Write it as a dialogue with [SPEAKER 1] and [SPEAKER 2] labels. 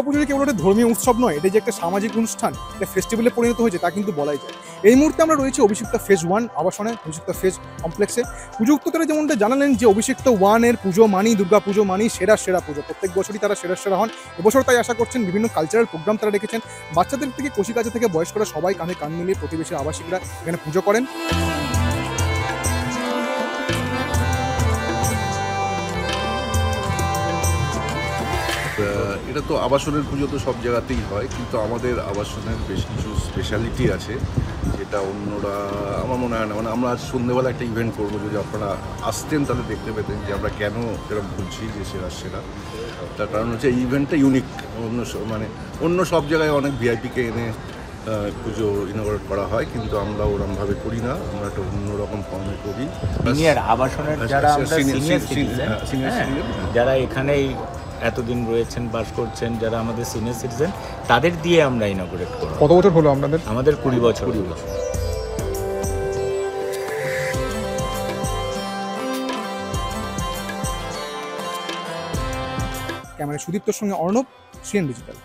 [SPEAKER 1] দুর্গাপুজো যে কেবল একটা ধর্মীয় উৎসব নয়, এটা যে একটা সামাজিক অনুষ্ঠান, একটা ফেস্টিভ্যালে পরিণত হয়েছে তা কিন্তু বলাই যায়। এই মুহূর্তে আমরা রয়েছি অভিষিক্তা ফেজ 1 আবাসনে, অভিষিক্তা ফেজ কমপ্লেক্সে। পুজোক্তরা যেমনটা জানালেন যে অভিষিক্ত 1 এর পুজো মানেই দুর্গাপুজো মানেই সেরা সেরা পুজো। প্রত্যেক বছরই তারা সেরা সেরা হন। এবছর তাই আশা করছেন বিভিন্ন কালচারাল প্রোগ্রাম তারা রেখেছেন। বাচ্চাদের থেকে কচিকাঁচা থেকে বয়স্করা সবাই কাঁধে কাঁধ মিলিয়ে প্রতিবেশী আবাসিকরা এখানে পুজো করেন।
[SPEAKER 2] এটা তো আবাসনের পুজো তো সব জায়গাতেই হয়, কিন্তু আমাদের আবাসনের বেশ কিছু স্পেশালিটি আছে যেটা অন্যরা আমার মনে হয় না। মানে আমরা আজ সন্ধ্যেবেলা একটা ইভেন্ট করবো, যদি আপনারা আসতেন তাহলে দেখতে পেতেন যে আমরা কেন এরকম বলছি যে সেরা সেরা। তার কারণ হচ্ছে এই ইভেন্টটা ইউনিক। মানে অন্য সব জায়গায় অনেক ভিআইপিকে এনে পুজো ইনঅগ্রেট করা হয়, কিন্তু আমরা ওরকমভাবে করি না। আমরা একটা অন্যরকম ফর্মে করি।
[SPEAKER 3] সিনিয়র আবাসনের যারা আমরা সিনিয়র সিটিজেন, যারা এখানেই এতদিন রয়েছেন, বাস করছেন, যারা আমাদের সিনিয়র সিটিজেন, তাদের দিয়ে আমরা ইনঅগ্রেট করব।
[SPEAKER 1] কত বছর হলো আপনাদের?
[SPEAKER 3] আমাদের 20 বছর হলো।
[SPEAKER 1] ক্যামেরা সুদীপ্তর সঙ্গে অর্ণব, সিএন ডিজিটাল।